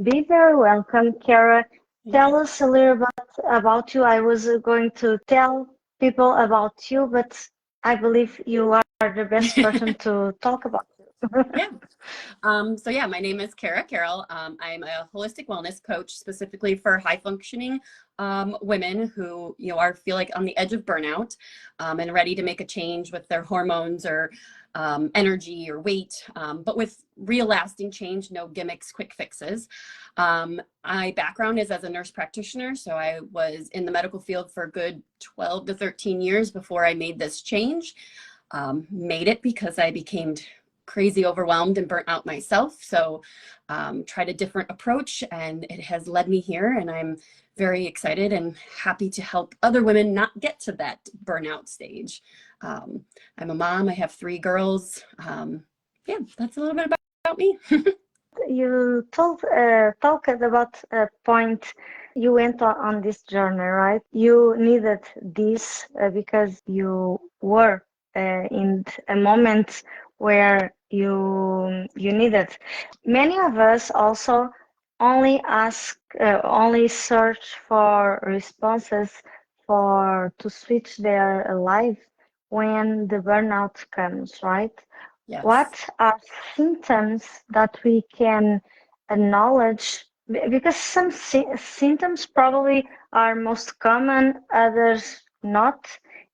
Be very welcome, Kara. Tell us a little bit about you. I was going to tell people about you, but I believe you are the best person to talk about you. Yeah. My name is Carroll. I'm a holistic wellness coach specifically for high functioning women who are feel like on the edge of burnout and ready to make a change with their hormones or energy or weight, but with real lasting change, no gimmicks, quick fixes. My background is as a nurse practitioner, so I was in the medical field for a good 12 to 13 years before I made this change. Made it because I became crazy overwhelmed and burnt out myself. So tried a different approach and it has led me here, and I'm very excited and happy to help other women not get to that burnout stage. I'm a mom. I have 3 girls. That's a little bit about me. You talked about a point. You went on this journey, right? You needed this because you were in a moment where you needed. Many of us also only search for responses for to switch their life when the burnout comes, right? Yes. What are symptoms that we can acknowledge? Because some symptoms probably are most common, others not.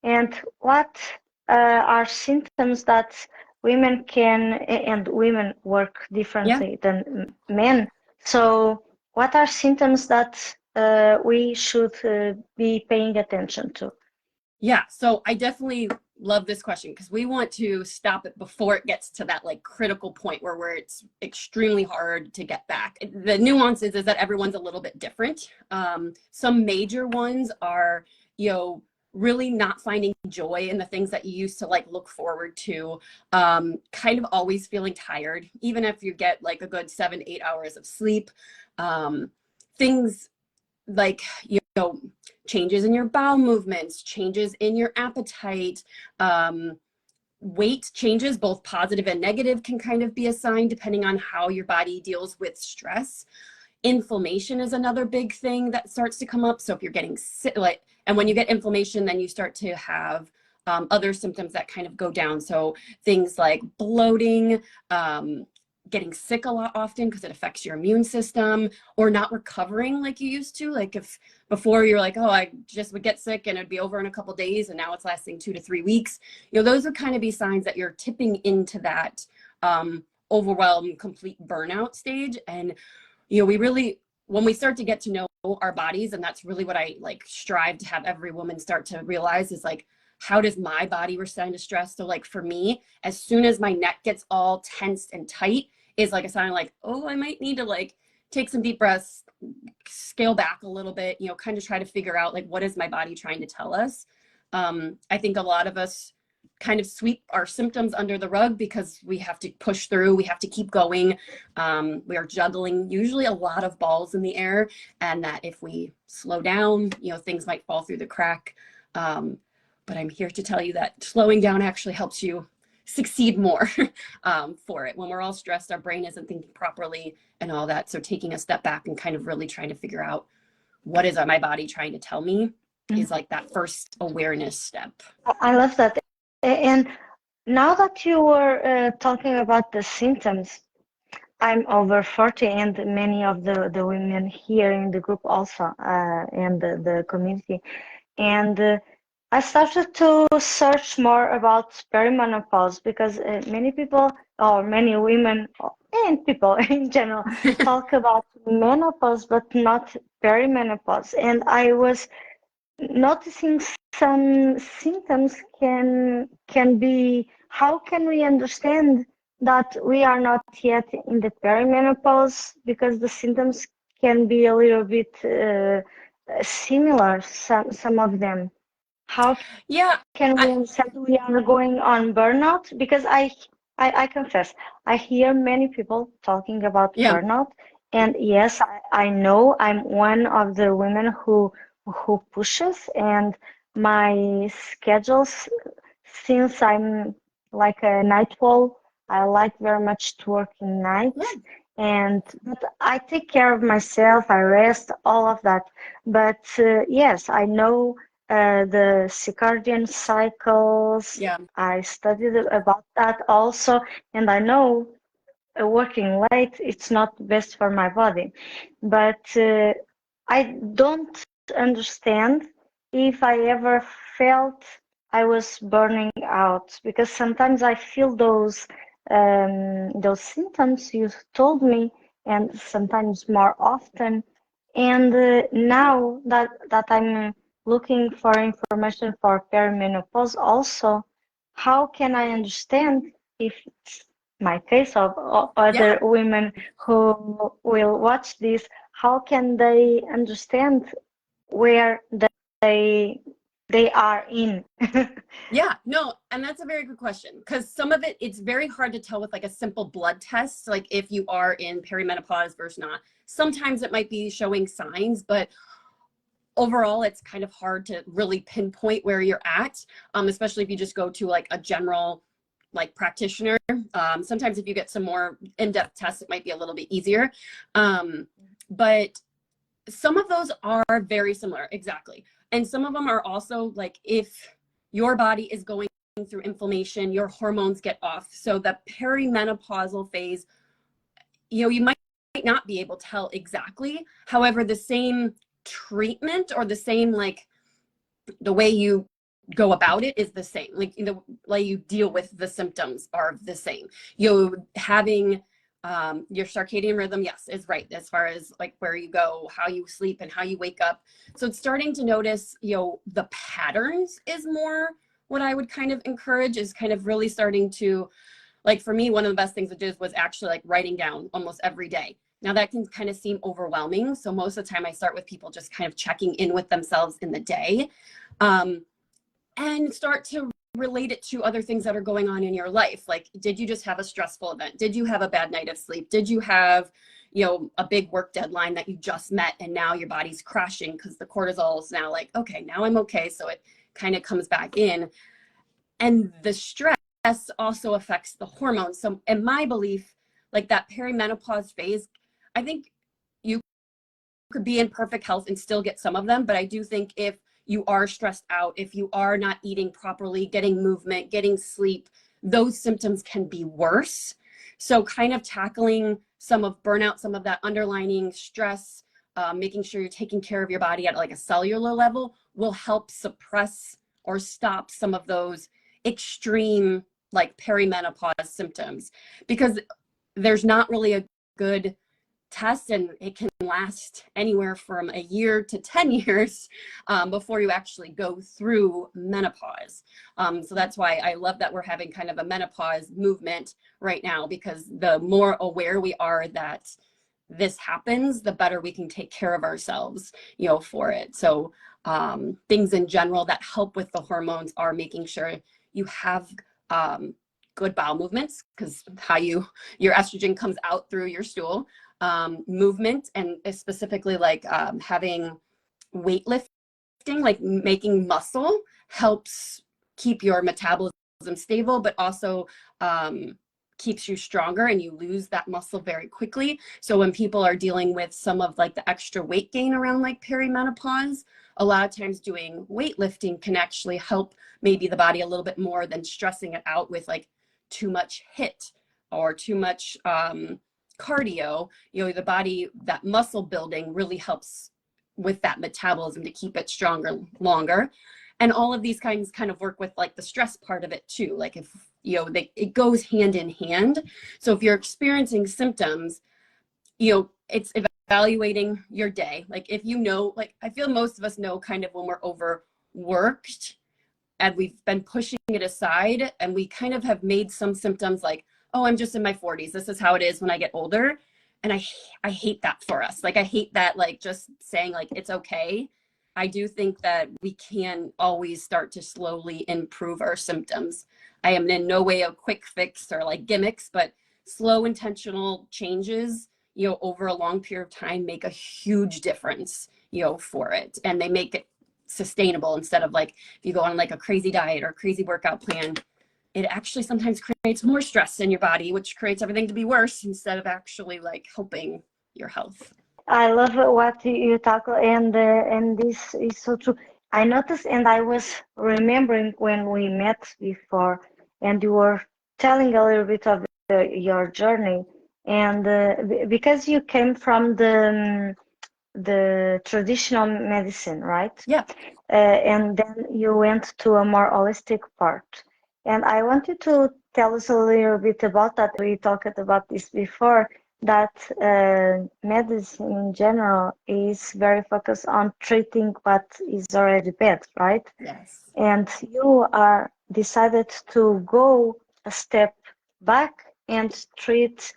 And what are symptoms that women can, and women work Yeah. differently than men. So, what are symptoms that we should be paying attention to? Yeah, so I definitely love this question because we want to stop it before it gets to that like critical point where it's extremely hard to get back. The nuance is that everyone's a little bit different. Some major ones are, really not finding joy in the things that you used to like look forward to, kind of always feeling tired, even if you get like a good 7-8 hours of sleep. Things like, changes in your bowel movements, changes in your appetite, weight changes, both positive and negative, can kind of be a sign depending on how your body deals with stress. Inflammation is another big thing that starts to come up. So if you're getting sick, and when you get inflammation, then you start to have other symptoms that kind of go down. So things like bloating, getting sick a lot often because it affects your immune system, or not recovering like you used to. Like if before you're like, oh, I just would get sick and it'd be over in a couple days, and now it's lasting 2 to 3 weeks. Those would kind of be signs that you're tipping into that overwhelmed, complete burnout stage. And we really, when we start to get to know our bodies, and that's really what I like strive to have every woman start to realize, is like, how does my body respond to stress? So like for me, as soon as my neck gets all tensed and tight is like a sign like, oh, I might need to like take some deep breaths, scale back a little bit, kind of try to figure out like, what is my body trying to tell us? I think a lot of us kind of sweep our symptoms under the rug because we have to push through, we have to keep going. We are juggling usually a lot of balls in the air, and that if we slow down, things might fall through the crack. But I'm here to tell you that slowing down actually helps you succeed more for it. When we're all stressed, our brain isn't thinking properly and all that. So taking a step back and kind of really trying to figure out what is my body trying to tell me is like that first awareness step. I love that. And now that you were talking about the symptoms, I'm over 40, and many of the women here in the group also, and the community. And I started to search more about perimenopause because many people, or many women, and people in general, talk about menopause, but not perimenopause. And I was noticing some symptoms can be, how can we understand that we are not yet in the perimenopause, because the symptoms can be a little bit similar, some of them. How Yeah, can we understand we are going on burnout? Because I confess, I hear many people talking about yeah, burnout, and yes, I know I'm one of the women who pushes, and my schedules, since I'm like a night owl, I like very much to work in yeah, night, But I take care of myself, I rest, all of that. But yes, I know the circadian cycles. Yeah. I studied about that also, and I know working late it's not best for my body. But I don't understand if I ever felt I was burning out, because sometimes I feel those symptoms you told me, and sometimes more often. And now that I'm looking for information for perimenopause also, how can I understand if it's my case of Yeah. other women who will watch this, how can they understand where they they are in? Yeah, no, and that's a very good question, because some of it, it's very hard to tell with like a simple blood test, like if you are in perimenopause versus not. Sometimes it might be showing signs, but overall it's kind of hard to really pinpoint where you're at, especially if you just go to like a general like practitioner. Sometimes if you get some more in-depth tests, it might be a little bit easier. But some of those are very similar, exactly. And some of them are also like if your body is going through inflammation, your hormones get off. So the perimenopausal phase, you might not be able to tell exactly. However, the same treatment or the same like the way you go about it is the same. Like the way you deal with the symptoms are the same. Having your circadian rhythm, yes, is right as far as like where you go, how you sleep, and how you wake up. So it's starting to notice, the patterns is more what I would kind of encourage, is kind of really starting to, like for me, one of the best things to do was actually like writing down almost every day. Now that can kind of seem overwhelming. So most of the time I start with people just kind of checking in with themselves in the day, and start to relate it to other things that are going on in your life. Like, did you just have a stressful event? Did you have a bad night of sleep? Did you have, a big work deadline that you just met and now your body's crashing because the cortisol is now like, okay, now I'm okay. So it kind of comes back in. And the stress also affects the hormones. So in my belief, like that perimenopause phase, I think you could be in perfect health and still get some of them. But I do think if you are stressed out, if you are not eating properly, getting movement, getting sleep, those symptoms can be worse. So kind of tackling some of burnout, some of that underlying stress, making sure you're taking care of your body at like a cellular level will help suppress or stop some of those extreme like perimenopause symptoms, because there's not really a good test, and it can last anywhere from a year to 10 years before you actually go through menopause. So that's why I love that we're having kind of a menopause movement right now, because the more aware we are that this happens, the better we can take care of ourselves, for it. So things in general that help with the hormones are making sure you have good bowel movements, because your estrogen comes out through your stool. Movement, and specifically like having weightlifting, like making muscle, helps keep your metabolism stable, but also keeps you stronger, and you lose that muscle very quickly. So when people are dealing with some of like the extra weight gain around like perimenopause, a lot of times doing weightlifting can actually help maybe the body a little bit more than stressing it out with like too much HIIT or too much cardio. The body, that muscle building really helps with that metabolism to keep it stronger longer. And all of these kinds kind of work with like the stress part of it too. Like if, it goes hand in hand. So if you're experiencing symptoms, it's evaluating your day. Like if like I feel most of us know kind of when we're overworked and we've been pushing it aside, and we kind of have made some symptoms like, oh, I'm just in my 40s. This is how it is when I get older. And I hate that for us. Like I hate that, like just saying like it's okay. I do think that we can always start to slowly improve our symptoms. I am in no way a quick fix or like gimmicks, but slow intentional changes, over a long period of time make a huge difference, for it. And they make it sustainable, instead of like if you go on like a crazy diet or crazy workout plan, it actually sometimes creates more stress in your body, which creates everything to be worse instead of actually like helping your health. I love what you talk, and this is so true. I noticed, and I was remembering when we met before, and you were telling a little bit of your journey, and because you came from the traditional medicine, right? Yeah. And then you went to a more holistic part. And I want you to tell us a little bit about that. We talked about this before, that medicine in general is very focused on treating what is already bad, right? Yes. And you are decided to go a step back and treat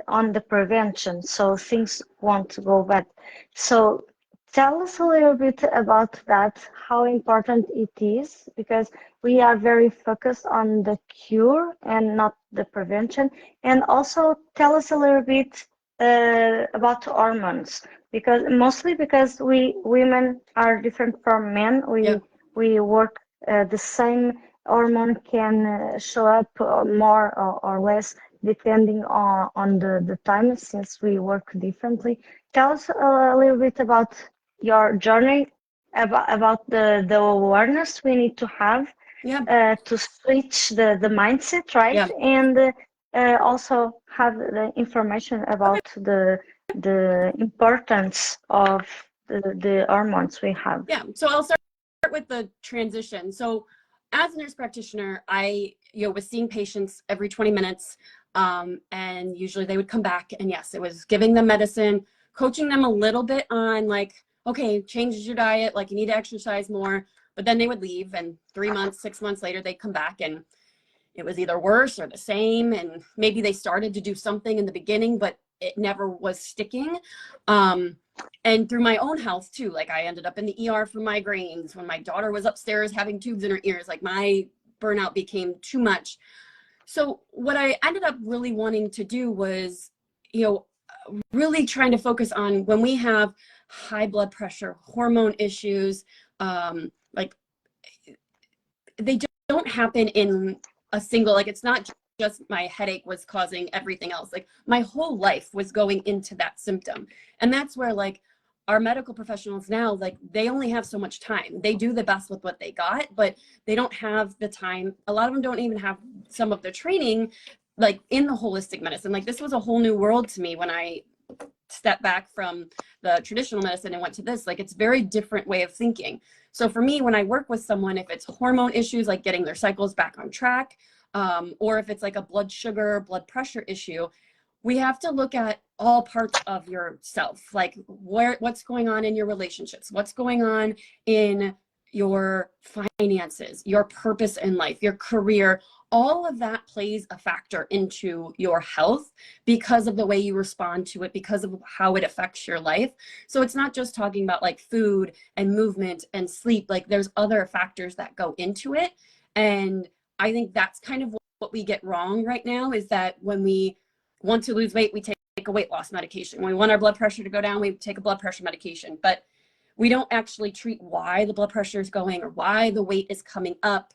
on the prevention, so things won't go bad. So tell us a little bit about that, how important it is, because we are very focused on the cure and not the prevention. And also tell us a little bit about hormones, because mostly because we women are different from men. Yeah. We work the same hormone can show up more or less depending on the time, since we work differently. Tell us a little bit about your journey, about the awareness we need to have Yeah. to switch the mindset, right? Yeah. And also have the information Okay. about the importance of the hormones we have. Yeah. So I'll start with the transition. So as a nurse practitioner, I was seeing patients every 20 minutes. And usually they would come back, and yes, it was giving them medicine, coaching them a little bit on like, okay, change your diet, like you need to exercise more. But then they would leave, and 3 months, 6 months later, they'd come back and it was either worse or the same. And maybe they started to do something in the beginning, but it never was sticking. And through my own health too, like I ended up in the ER for migraines when my daughter was upstairs having tubes in her ears. Like my burnout became too much. So what I ended up really wanting to do was, really trying to focus on when we have high blood pressure, hormone issues, like they don't happen in a single, like it's not just my headache was causing everything else. Like my whole life was going into that symptom. And that's where like our medical professionals now, like they only have so much time. They do the best with what they got, but they don't have the time. A lot of them don't even have some of the training like in the holistic medicine. Like this was a whole new world to me when I stepped back from the traditional medicine and went to this. Like it's a very different way of thinking. So for me, when I work with someone, if it's hormone issues, like getting their cycles back on track, or if it's like a blood sugar, blood pressure issue, we have to look at all parts of yourself, like what's going on in your relationships, what's going on in your finances, your purpose in life, your career. All of that plays a factor into your health because of the way you respond to it, because of how it affects your life. So it's not just talking about like food and movement and sleep. Like there's other factors that go into it. And I think that's kind of what we get wrong right now, is that when we want to lose weight, we take a weight loss medication. When we want our blood pressure to go down, we take a blood pressure medication. But we don't actually treat why the blood pressure is going or why the weight is coming up.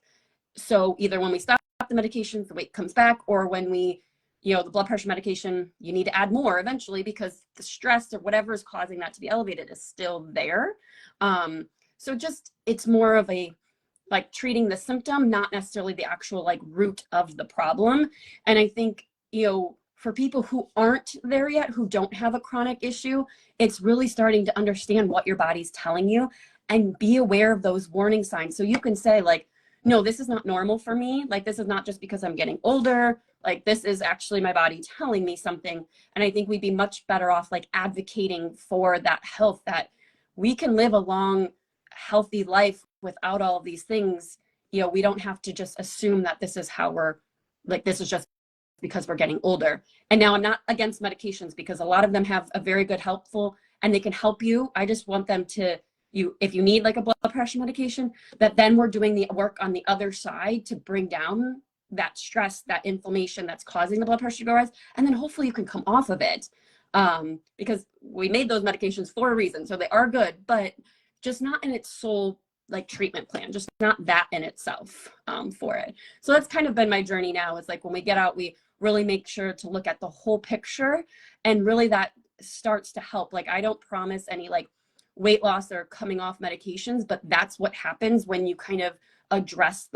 So either when we stop the medications, the weight comes back, or when we, the blood pressure medication, you need to add more eventually because the stress or whatever is causing that to be elevated is still there. So just, it's more of a like treating the symptom, not necessarily the actual like root of the problem. And I think, for people who aren't there yet, who don't have a chronic issue, it's really starting to understand what your body's telling you and be aware of those warning signs. So you can say like, no, this is not normal for me. Like, this is not just because I'm getting older. Like, this is actually my body telling me something. And I think we'd be much better off like advocating for that health, that we can live a long, healthy life without all of these things. We don't have to just assume that this is how we're like, this is just because we're getting older. And now I'm not against medications because a lot of them have a very good helpful and they can help you. I just want them to, if you need like a blood pressure medication, that then we're doing the work on the other side to bring down that stress, that inflammation that's causing the blood pressure to go rise. And then hopefully you can come off of it, because we made those medications for a reason. So they are good, but just not in its sole like treatment plan, just not that in itself for it. So that's kind of been my journey now. It's like when we get out, we really make sure to look at the whole picture, and really that starts to help. Like I don't promise any like weight loss or coming off medications, but that's what happens when you kind of address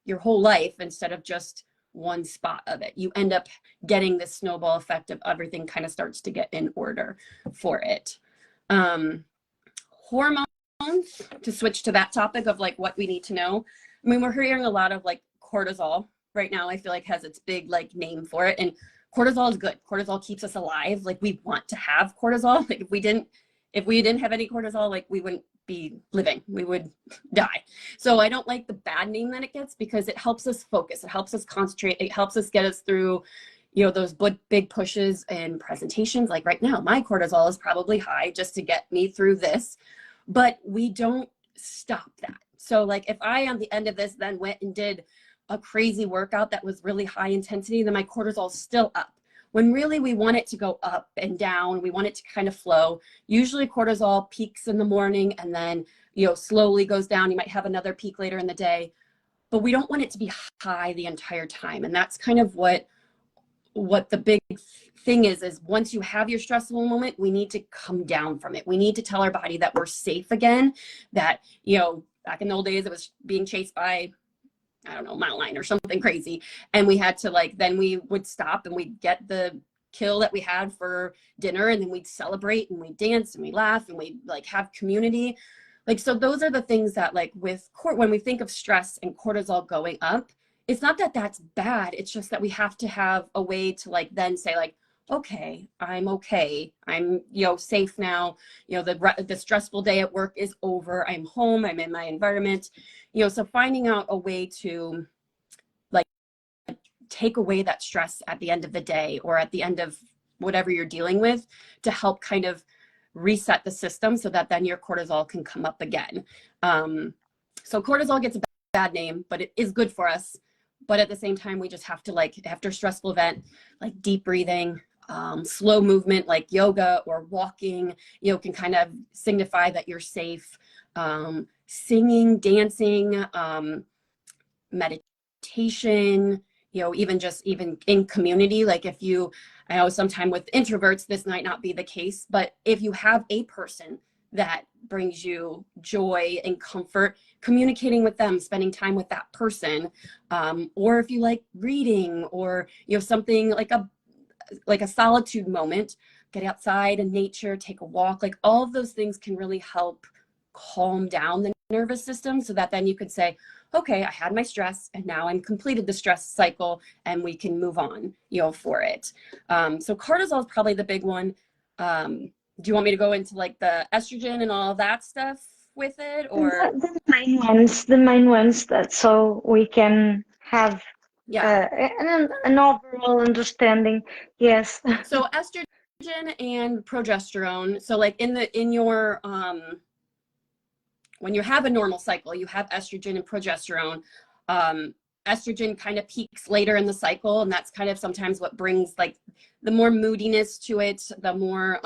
your whole life instead of just one spot of it. You end up getting this snowball effect of everything kind of starts to get in order for it. Hormones, to switch to that topic of like what we need to know. I mean, we're hearing a lot of like cortisol right now. I feel like has its big like name for it, and cortisol is good. Cortisol keeps us alive. Like we want to have cortisol. Like if we didn't have any cortisol, like we wouldn't be living, we would die. So I don't like the bad name that it gets, because it helps us focus, it helps us concentrate, it helps us get us through, you know, those big pushes and presentations. Like right now, my cortisol is probably high just to get me through this, but we don't stop that. So like if I, on the end of this, then went and did a crazy workout that was really high intensity, then my cortisol is still up. When really we want it to go up and down, we want it to kind of flow. Usually cortisol peaks in the morning and then, you know, slowly goes down. You might have another peak later in the day, but we don't want it to be high the entire time. And that's kind of what the big thing is once you have your stressful moment, we need to come down from it. We need to tell our body that we're safe again, that, you know, back in the old days, it was being chased by, I don't know, mountain lion or something crazy. And we had to like, then we would stop and we'd get the kill that we had for dinner, and then we'd celebrate and we'd dance and we laugh and we'd like have community. Like, so those are the things that like when we think of stress and cortisol going up, it's not that that's bad. It's just that we have to have a way to like, then say like, okay, I'm you know, safe now. You know, the stressful day at work is over. I'm home, I'm in my environment, you know, so finding out a way to like take away that stress at the end of the day or at the end of whatever you're dealing with, to help kind of reset the system so that then your cortisol can come up again. So cortisol gets a bad name, but it is good for us. But at the same time, we just have to, like, after a stressful event, like deep breathing, slow movement like yoga or walking, you know, can kind of signify that you're safe. Singing, dancing, meditation, you know, even in community. Like I know sometimes with introverts, this might not be the case, but if you have a person that brings you joy and comfort, communicating with them, spending time with that person, or if you like reading, or, you know, something like a solitude moment, get outside in nature, take a walk, like all of those things can really help calm down the nervous system, so that then you could say, okay, I had my stress and now I'm completed the stress cycle and we can move on, you know, for it. So cortisol is probably the big one. Do you want me to go into like the estrogen and all that stuff with it, or The main ones that, so we can have yeah, an overall understanding. Yes. so estrogen and progesterone. So like in your when you have a normal cycle, you have estrogen and progesterone. Estrogen kind of peaks later in the cycle, and that's kind of sometimes what brings like the more moodiness to it, the more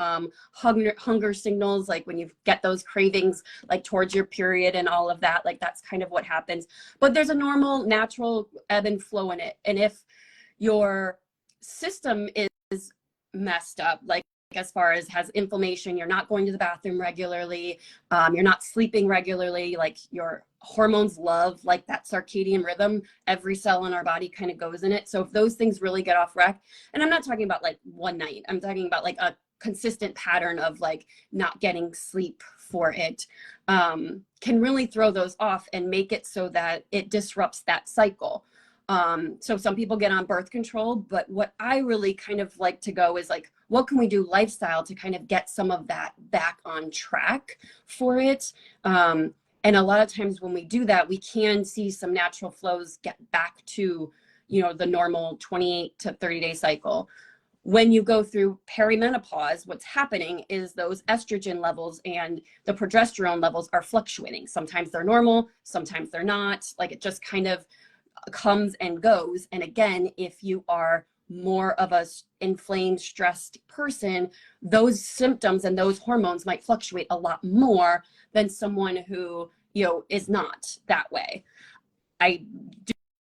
hunger signals, like when you get those cravings like towards your period and all of that, like that's kind of what happens. But there's a normal natural ebb and flow in it. And if your system is messed up, like as far as has inflammation, you're not going to the bathroom regularly, you're not sleeping regularly, like your hormones love like that circadian rhythm, every cell in our body kind of goes in it. So if those things really get off whack, and I'm not talking about like one night, I'm talking about like a consistent pattern of like not getting sleep for it, can really throw those off and make it so that it disrupts that cycle. So some people get on birth control, but what I really kind of like to go is like, what can we do lifestyle to kind of get some of that back on track for it? And a lot of times when we do that, we can see some natural flows get back to, you know, the normal 28 to 30-day cycle. When you go through perimenopause, what's happening is those estrogen levels and the progesterone levels are fluctuating. Sometimes they're normal, sometimes they're not. Like it just kind of comes and goes. And again, if you are more of a inflamed, stressed person, those symptoms and those hormones might fluctuate a lot more than someone who is not that way. I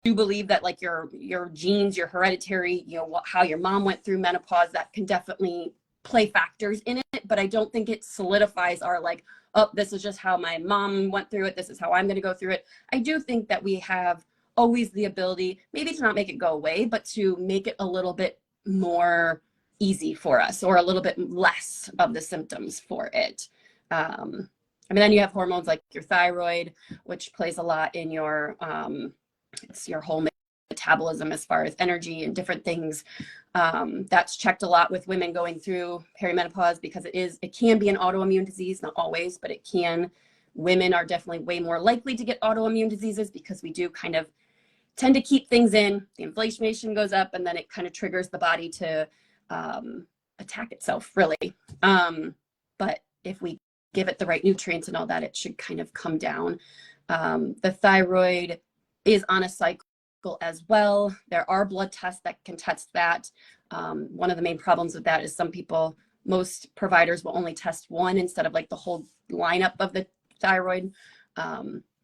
do believe that like your genes, your hereditary, how your mom went through menopause, that can definitely play factors in it, but I don't think it solidifies our like, oh, this is just how my mom went through it, this is how I'm going to go through it. I do think that we have always the ability, maybe to not make it go away, but to make it a little bit more easy for us, or a little bit less of the symptoms for it. I mean, then you have hormones like your thyroid, which plays a lot in your, it's your whole metabolism as far as energy and different things. That's checked a lot with women going through perimenopause, because it can be an autoimmune disease, not always, but it can. Women are definitely way more likely to get autoimmune diseases, because we do kind of tend to keep things in. The inflammation goes up, and then it kind of triggers the body to attack itself, really. But if we give it the right nutrients and all that, it should kind of come down. The thyroid is on a cycle as well. There are blood tests that can test that. One of the main problems with that is most providers will only test one instead of like the whole lineup of the thyroid.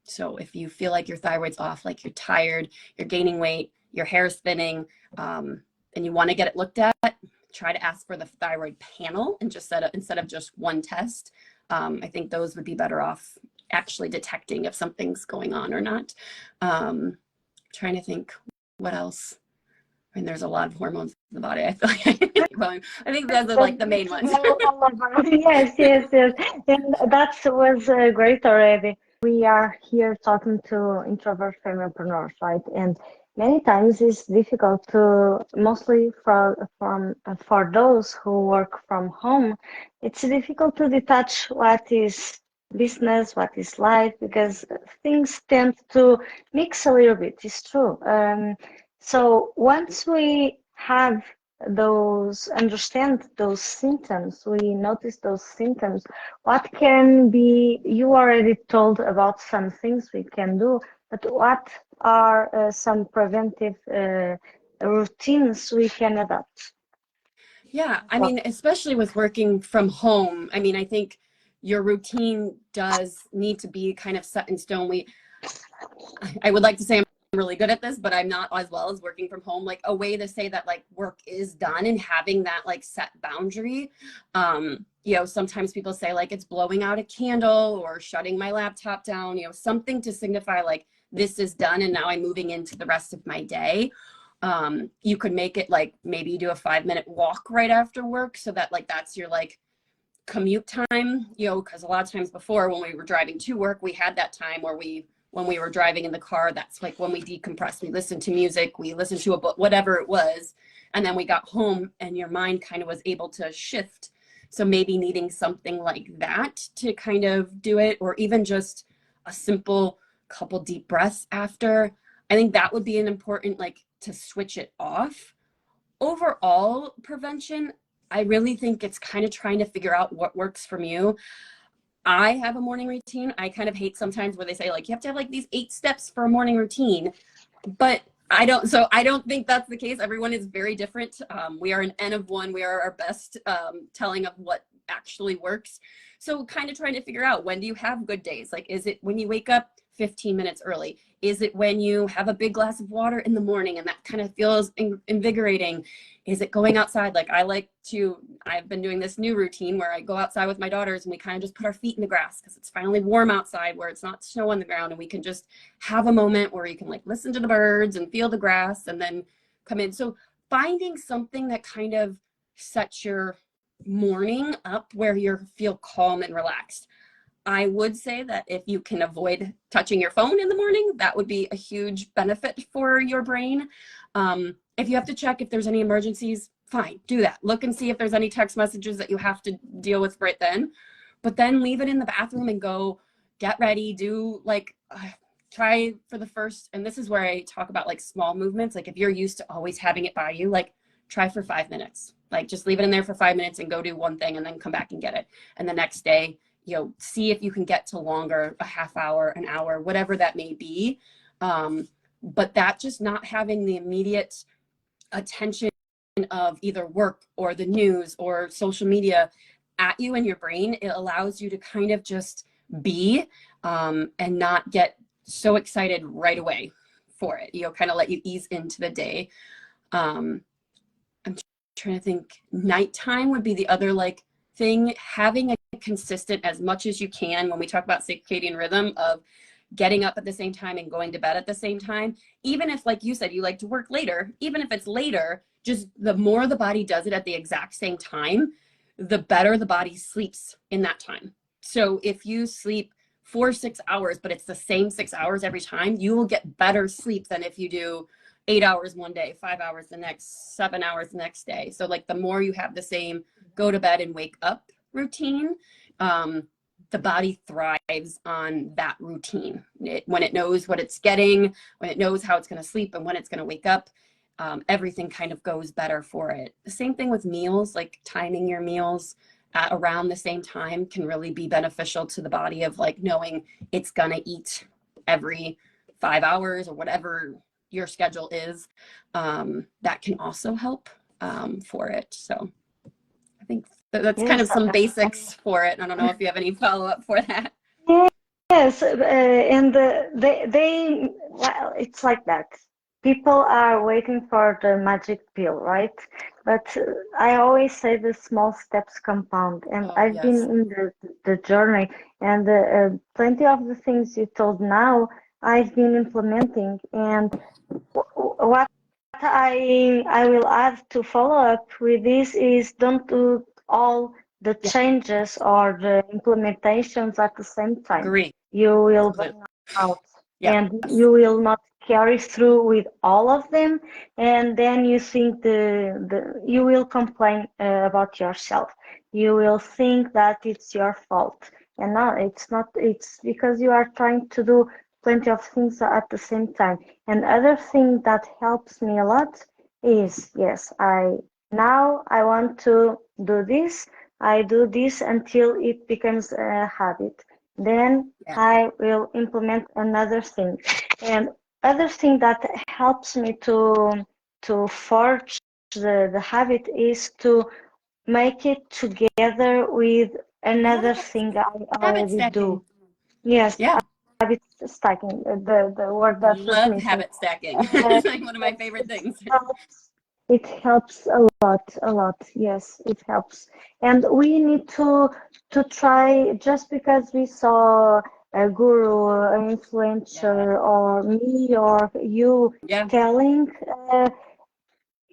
So if you feel like your thyroid's off, like you're tired, you're gaining weight, your hair is thinning, and you want to get it looked at, try to ask for the thyroid panel and just instead of just one test. I think those would be better off actually detecting if something's going on or not. Trying to think what else. I mean, there's a lot of hormones in the body. I feel like I think those are like the main ones. Yes, yes, yes. And that was great already. We are here talking to introvert femprenuers, right? And many times it's difficult to, mostly for those who work from home, it's difficult to detach what is business, what is life, because things tend to mix a little bit. It's true. So once we understand those symptoms, we notice those symptoms, what can be, you already told about some things we can do, but what are some preventive routines we can adopt? Yeah, I mean, especially with working from home, I mean, I think your routine does need to be kind of set in stone. I would like to say I'm really good at this, but I'm not as well as working from home. Like a way to say that like work is done and having that like set boundary. Sometimes people say like it's blowing out a candle or shutting my laptop down, something to signify like this is done and now I'm moving into the rest of my day. You could make it like maybe you do a 5-minute walk right after work, so that like that's your like commute time, because a lot of times before when we were driving to work, we had that time where when we were driving in the car, that's like when we decompressed. We listened to music, we listened to a book, whatever it was. And then we got home and your mind kind of was able to shift. So maybe needing something like that to kind of do it, or even just a simple couple deep breaths after. I think that would be an important, like, to switch it off. Overall prevention, I really think it's kind of trying to figure out what works from you. I have a morning routine. I kind of hate sometimes where they say like you have to have like these 8 steps for a morning routine, but I don't think that's the case. Everyone is very different. We are an N of one. We are our best telling of what actually works. So kind of trying to figure out, when do you have good days? Like, is it when you wake up 15 minutes early? Is it when you have a big glass of water in the morning and that kind of feels invigorating? Is it going outside? Like I've been doing this new routine where I go outside with my daughters and we kind of just put our feet in the grass because it's finally warm outside, where it's not snow on the ground, and we can just have a moment where you can like listen to the birds and feel the grass and then come in. So finding something that kind of sets your morning up where you feel calm and relaxed. I would say that if you can avoid touching your phone in the morning, that would be a huge benefit for your brain. If you have to check if there's any emergencies, fine, do that. Look and see if there's any text messages that you have to deal with right then. But then leave it in the bathroom and go get ready. Do like, try for the first, and this is where I talk about like small movements. Like if you're used to always having it by you, like try for 5 minutes. Like just leave it in there for 5 minutes and go do one thing and then come back and get it. And the next day, see if you can get to longer, a half hour, an hour, whatever that may be. But that just not having the immediate attention of either work or the news or social media at you in your brain, it allows you to kind of just be, and not get so excited right away for it. Kind of let you ease into the day. I'm trying to think. Nighttime would be the other like thing. Having a consistent, as much as you can, when we talk about circadian rhythm of getting up at the same time and going to bed at the same time, even if, like you said, you like to work later, even if it's later, just the more the body does it at the exact same time, the better the body sleeps in that time. So if you sleep 4-6 hours, but it's the same 6 hours every time, you will get better sleep than if you do 8 hours one day, 5 hours the next, 7 hours the next day. So like the more you have the same go to bed and wake up routine, the body thrives on that routine. When it knows what it's getting, when it knows how it's going to sleep and when it's going to wake up, everything kind of goes better for it. The same thing with meals, like timing your meals at around the same time can really be beneficial to the body, of like knowing it's going to eat every 5 hours or whatever your schedule is. That can also help for it. So I think that's kind of some basics for it. I don't know if you have any follow-up for that. Yes, and well, it's like that. People are waiting for the magic pill, right? But I always say the small steps compound, and I've been in the journey, and plenty of the things you told now, I've been implementing. And what I will add to follow up with this is, don't do all the changes or the implementations at the same time. Agree. You will burn out, and you will not carry through with all of them, and then you think you will complain about yourself. You will think that it's your fault, and no, it's not. It's because you are trying to do plenty of things at the same time. And other thing that helps me a lot is, yes, I want to do this. I do this until it becomes a habit. Then I will implement another thing. And other thing that helps me to forge the habit is to make it together with another thing I already do. Yes. Yeah. Habit stacking, the word that was Love missing. habit stacking. It's like one of my favorite things. It helps a lot. Yes, it helps. And we need to try, just because we saw a guru, an influencer, or me or you telling,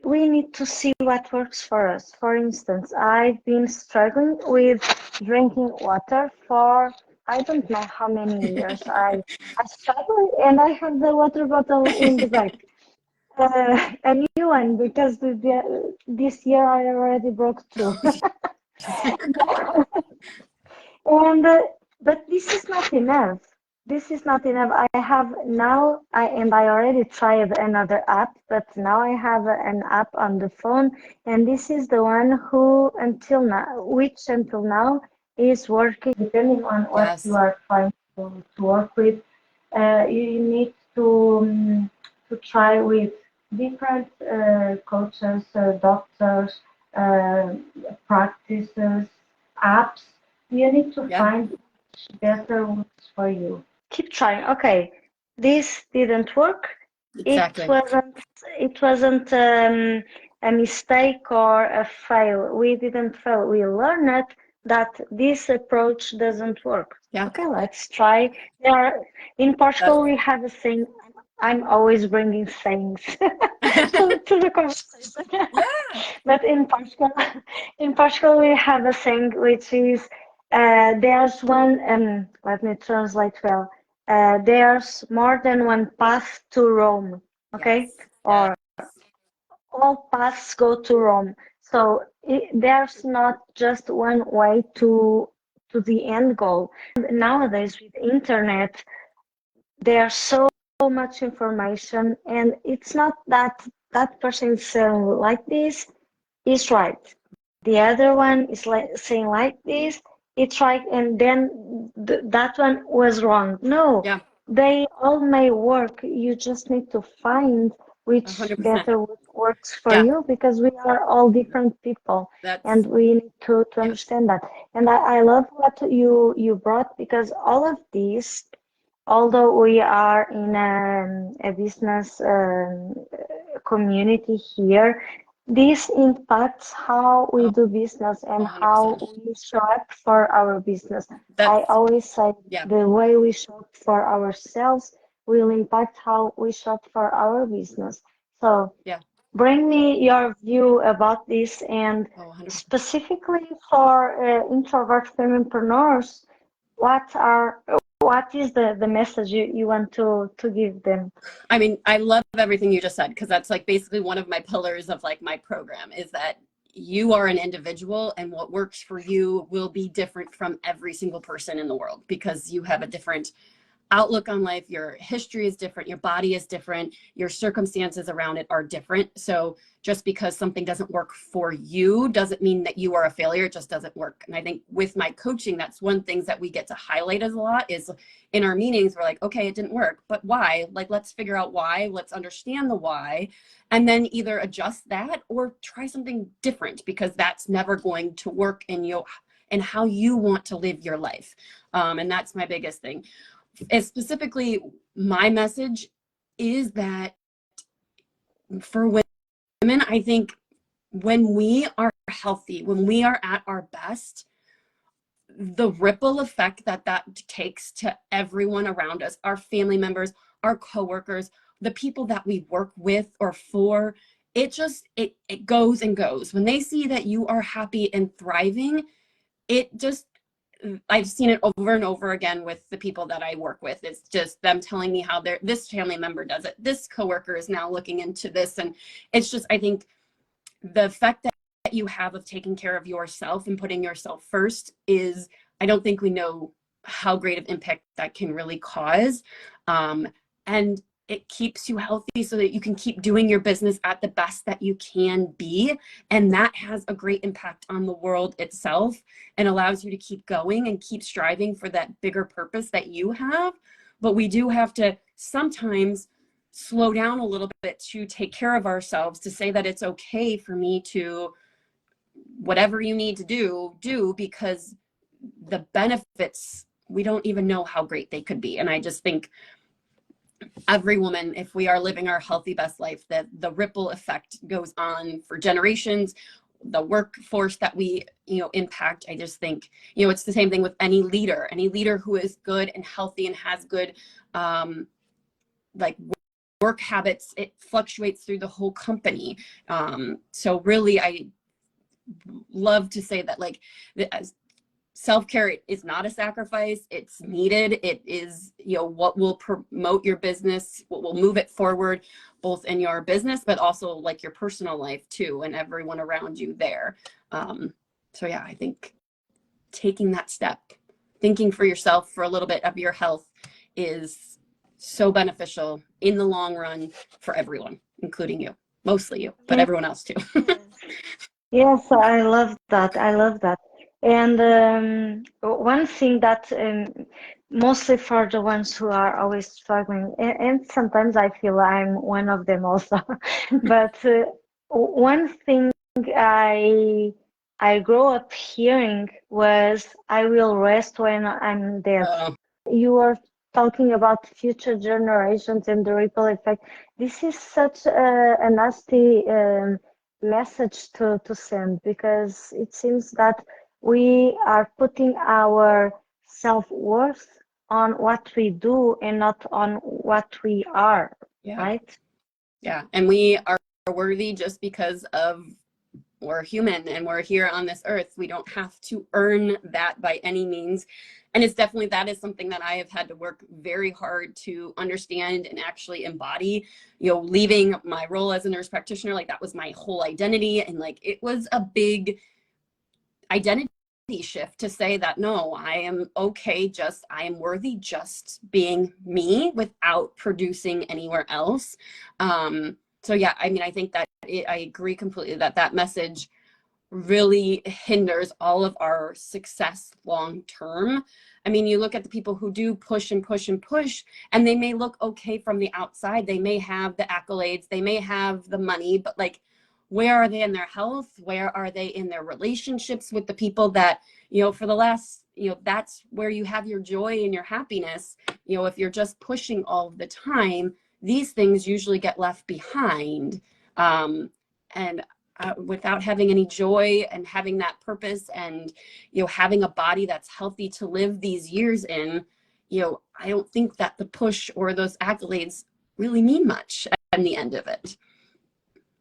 we need to see what works for us. For instance, I've been struggling with drinking water for I don't know how many years. I struggle, and I have the water bottle in the back. A new one, because this year I already broke two. And but this is not enough. This is not enough. I have now, I already tried another app, but now I have an app on the phone, and this is the one which until now is working, depending on what you are trying to work with. You need to try with different coaches, doctors, practices, apps. You need to find better ones for you. Keep trying. Okay, this didn't work. Exactly. It wasn't a mistake or a fail. We didn't fail. We learned that this approach doesn't work. Yeah. Okay, let's try. In Portugal, we have a thing. I'm always bringing things to the conversation. But in Portugal, we have a thing which is there's one. Let me translate well. There's more than one path to Rome. Okay, or all paths go to Rome. So there's not just one way to the end goal. Nowadays, with internet, there's so much information, and it's not that person saying like this is right. The other one is saying like this, it's right, and then that one was wrong. No, they all may work. You just need to find which 100%. better works for Yeah, you, because we are all different people, and that's, we need to yeah. understand that. And I love what you brought, because all of these, although we are in a business community here, this impacts how we Oh, do business and how 100%. we show up for our business. I That's, always say yeah, the way we show up for ourselves will impact how we show up for our business. So yeah. bring me your view about this, and Oh, 100%. specifically for introvert femipreneurs, what is the message you want to give them? I mean, I love everything you just said, because that's like basically one of my pillars of like my program, is that you are an individual and what works for you will be different from every single person in the world, because you have a different outlook on life, your history is different, your body is different, your circumstances around it are different. So just because something doesn't work for you doesn't mean that you are a failure. It just doesn't work. And I think with my coaching, that's one thing that we get to highlight as a lot, is in our meetings, we're like, okay, it didn't work, but why? Like, let's figure out why, let's understand the why, and then either adjust that or try something different, because that's never going to work in you and how you want to live your life. And that's my biggest thing. And specifically, my message is that for women, I think when we are healthy, when we are at our best, the ripple effect that that takes to everyone around us, our family members, our coworkers, the people that we work with or for, it just, it goes and goes. When they see that you are happy and thriving, it just, I've seen it over and over again with the people that I work with. It's just them telling me how this family member does it. This coworker is now looking into this. And it's just, I think the effect that you have of taking care of yourself and putting yourself first is, I don't think we know how great of impact that can really cause. And it keeps you healthy so that you can keep doing your business at the best that you can be. And that has a great impact on the world itself and allows you to keep going and keep striving for that bigger purpose that you have. But we do have to sometimes slow down a little bit to take care of ourselves, to say that it's okay for me to, whatever you need to do, because the benefits, we don't even know how great they could be. And I just think every woman, if we are living our healthy best life, that the ripple effect goes on for generations, the workforce that we impact. I just think it's the same thing with any leader who is good and healthy and has good like work habits. It fluctuates through the whole company. So really, I love to say that, like, self-care is not a sacrifice. It's needed. It is, what will promote your business, what will move it forward, both in your business, but also like your personal life too, and everyone around you there. So yeah, I think taking that step, thinking for yourself for a little bit of your health is so beneficial in the long run for everyone, including you, mostly you, but Yes, everyone else too. yes, I love that. I love that. And one thing that mostly for the ones who are always struggling, and sometimes I feel I'm one of them also, but one thing I I grew up hearing was, "I will rest when I'm dead." Uh, You are talking about future generations and the ripple effect. This is such a nasty message to send, because it seems that we are putting our self-worth on what we do and not on what we are, yeah. right? Yeah. And we are worthy just because of we're human and we're here on this earth. We don't have to earn that by any means. And it's definitely, that is something that I have had to work very hard to understand and actually embody. Leaving my role as a nurse practitioner, like that was my whole identity. And like, it was a big identity shift to say that, no, I am okay, I am worthy just being me without producing anywhere else. So yeah, I mean, I think that I agree completely that that message really hinders all of our success long term. I mean, you look at the people who do push and push and push, and they may look okay from the outside. They may have the accolades, they may have the money, but like, where are they in their health? Where are they in their relationships with the people that, you know, for the last, you know, that's where you have your joy and your happiness. You know, if you're just pushing all the time, these things usually get left behind. And without having any joy and having that purpose and, you know, having a body that's healthy to live these years in, you know, I don't think that the push or those accolades really mean much at the end of it.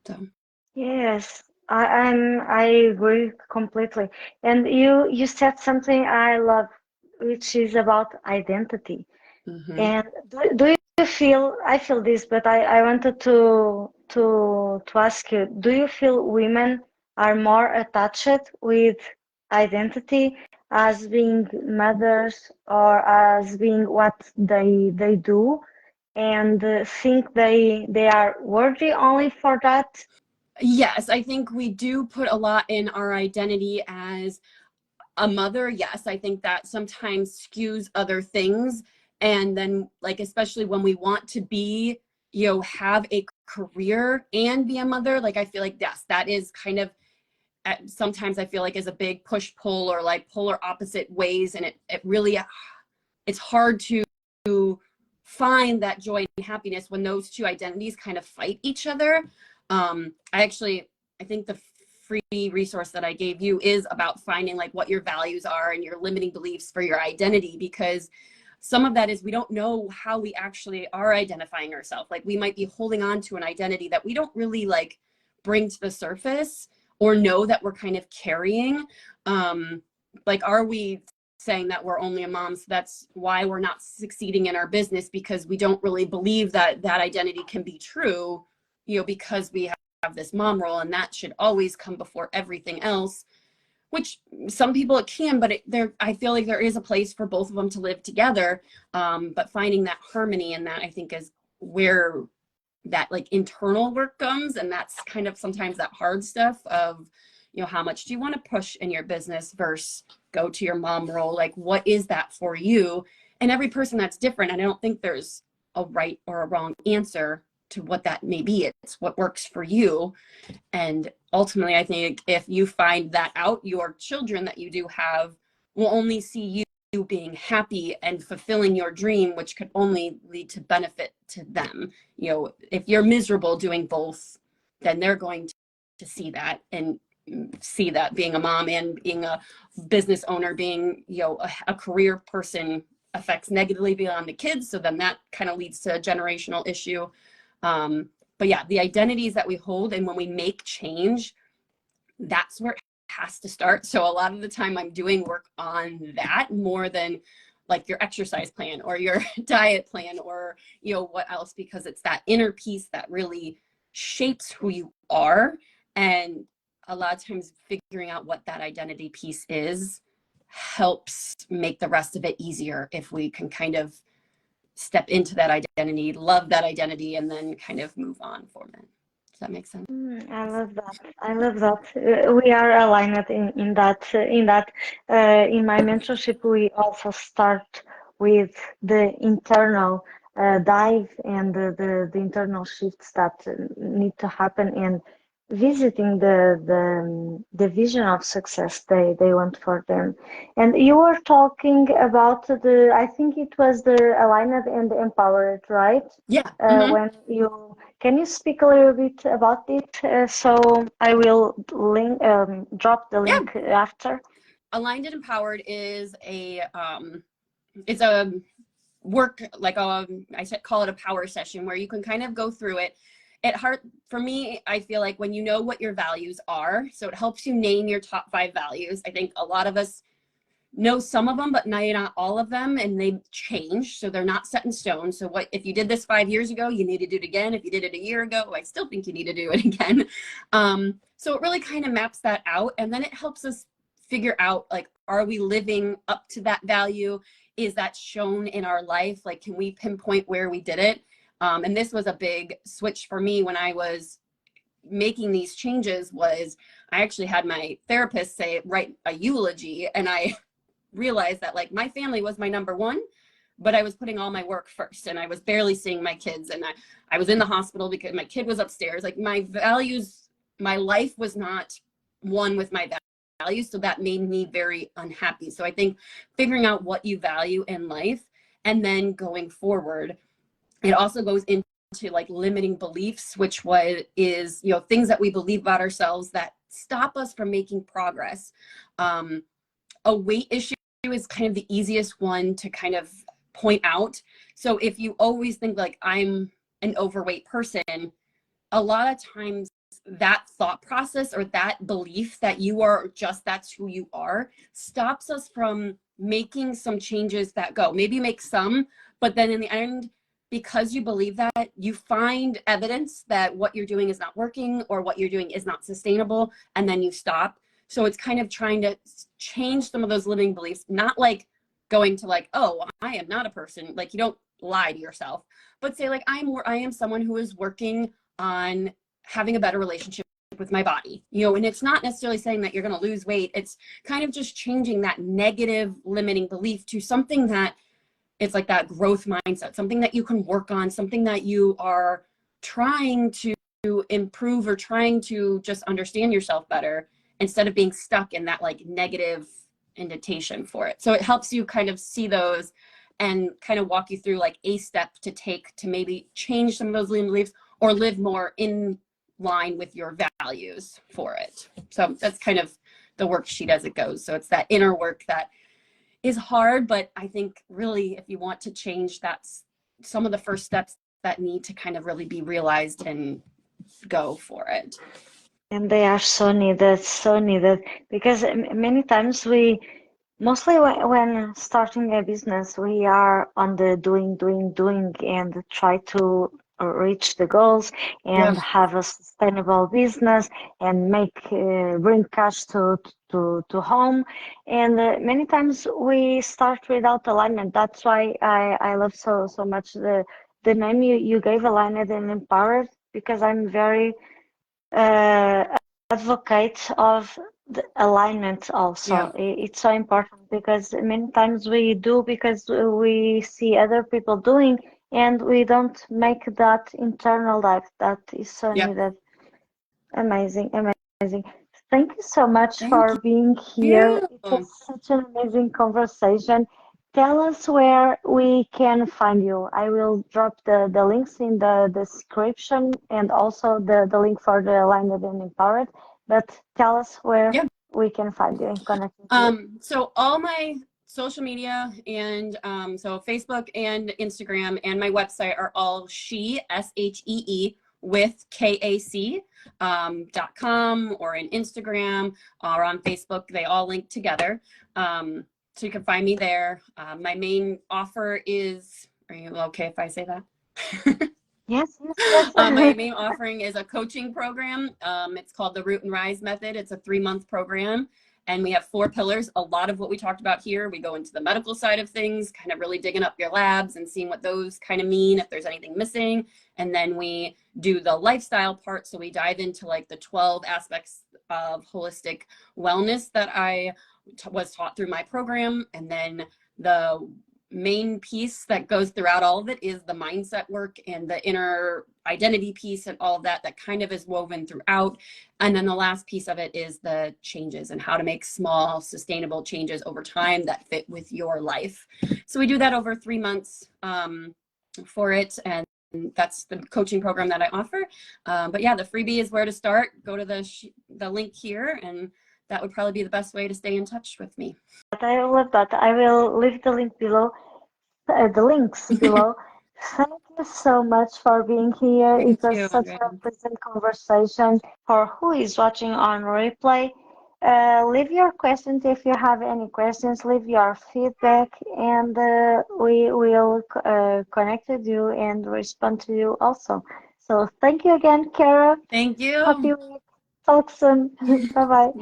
So. Yes, I agree completely. And you said something I love, which is about identity. Mm-hmm. And do you feel, I feel this, but I wanted to ask you, do you feel women are more attached with identity as being mothers or as being what they do and think they are worthy only for that? Yes, I think we do put a lot in our identity as a mother. Yes, I think that sometimes skews other things. And then, like, especially when we want to be, you know, have a career and be a mother, like, I feel like, yes, that is kind of, sometimes I feel like is a big push pull or like polar opposite ways. And it really, it's hard to find that joy and happiness when those two identities kind of fight each other. I think the free resource that I gave you is about finding like what your values are and your limiting beliefs for your identity, because some of that is we don't know how we actually are identifying ourselves. Like we might be holding on to an identity that we don't really like bring to the surface or know that we're kind of carrying. Like, are we saying that we're only a mom, so that's why we're not succeeding in our business, because we don't really believe that that identity can be true, you know, because we have this mom role and that should always come before everything else, which some people it can, but I feel like there is a place for both of them to live together. But finding that harmony and that, I think, is where that like internal work comes. And that's kind of sometimes that hard stuff of, you know, how much do you want to push in your business versus go to your mom role? Like, what is that for you? And every person that's different. And I don't think there's a right or a wrong answer to what that may be. It's what works for you. And ultimately, I think if you find that out, your children that you do have will only see you being happy and fulfilling your dream, which could only lead to benefit to them. You know, if you're miserable doing both, then they're going to see that and see that being a mom and being a business owner, being, you know, a career person affects negatively beyond the kids. So then that kind of leads to a generational issue. But yeah, the identities that we hold, and when we make change, that's where it has to start. So a lot of the time I'm doing work on that more than like your exercise plan or your diet plan or, you know, what else, because it's that inner piece that really shapes who you are. And a lot of times figuring out what that identity piece is helps make the rest of it easier if we can kind of step into that identity, love that identity, and then kind of move on from it. Does that make sense? I love that. I love that. We are aligned in that. In my mentorship, we also start with the internal dive and the internal shifts that need to happen and visiting the vision of success they want for them. And you were talking about I think it was the aligned and empowered, right? Yeah. Mm-hmm. When you can you speak a little bit about it? So I will drop the Yeah. link after. Aligned and empowered is it's a work like call it a power session where you can kind of go through it. At heart, for me, I feel like when you know what your values are, so it helps you name your top 5 values. I think a lot of us know some of them, but not all of them, and they change, so they're not set in stone. So what if you did this 5 years ago, you need to do it again. If you did it a year ago, I still think you need to do it again. So it really kind of maps that out, and then it helps us figure out, like, are we living up to that value? Is that shown in our life? Like, can we pinpoint where we did it? And this was a big switch for me when I was making these changes was I actually had my therapist write a eulogy, and I realized that like my family was my number one, but I was putting all my work first, and I was barely seeing my kids, and I was in the hospital because my kid was upstairs. Like my values, my life was not one with my values, so that made me very unhappy. So I think figuring out what you value in life and then going forward, it also goes into like limiting beliefs, which is, you know, things that we believe about ourselves that stop us from making progress. A weight issue is kind of the easiest one to kind of point out. So if you always think like I'm an overweight person, a lot of times that thought process or that belief that you are just, that's who you are, stops us from making some changes that go. Maybe make some, but then in the end, because you believe that, you find evidence that what you're doing is not working or what you're doing is not sustainable, and then you stop. So it's kind of trying to change some of those limiting beliefs, not like going to like, oh, I am not a person. Like you don't lie to yourself, but say like, I am someone who is working on having a better relationship with my body, you know, and it's not necessarily saying that you're going to lose weight. It's kind of just changing that negative limiting belief to something that it's like that growth mindset, something that you can work on, something that you are trying to improve or trying to just understand yourself better instead of being stuck in that like negative indentation for it. So it helps you kind of see those and kind of walk you through like a step to take to maybe change some of those limiting beliefs or live more in line with your values for it. So that's kind of the worksheet as it goes. So it's that inner work that is hard, but I think really if you want to change, that's some of the first steps that need to kind of really be realized and go for it. And they are so needed, because many times mostly when starting a business, we are on the doing, and try to reach the goals and Yeah. have a sustainable business and bring cash to home. And many times we start without alignment. That's why I love so much the name you gave, Aligned and Empowered, because I'm very advocate of the alignment also. Yeah. It's so important because many times we do because we see other people doing and we don't make that internal life that is so Yeah. needed. Amazing, amazing. Thank you so much Thank for being here. you. It was such an amazing conversation. Tell us where we can find you. I will drop the links in the description and also the link for the Aligned and Empowered. But tell us where Yeah. we can find you and connect with you. So all my social media and so Facebook and Instagram and my website are all SHEE with KAC .com, or in Instagram or on Facebook. They all link together. So you can find me there. My main offer is, are you okay if I say that? Yes, yes, My yes. main offering is a coaching program. It's called the Root and Rise Method. It's a 3-month program, and we have 4 pillars. A lot of what we talked about here, we go into the medical side of things, kind of really digging up your labs and seeing what those kind of mean, if there's anything missing. And then we do the lifestyle part. So we dive into like the 12 aspects of holistic wellness that I was taught through my program. And then the main piece that goes throughout all of it is the mindset work and the inner identity piece and all of that kind of is woven throughout. And then the last piece of it is the changes and how to make small sustainable changes over time that fit with your life. So we do that over 3 months for it, and that's the coaching program that I offer. But yeah, the freebie is where to start. Go to the link here, and that would probably be the best way to stay in touch with me. I love that. I will leave the link below, the links below. Thank you so much for being here. It Thank was you, such Andrea. a pleasant conversation. For who is watching on replay, leave your questions if you have any questions. Leave your feedback, and we will connect with you and respond to you also. So thank you again, Carol. Thank you. Happy week. Talk soon. Bye bye.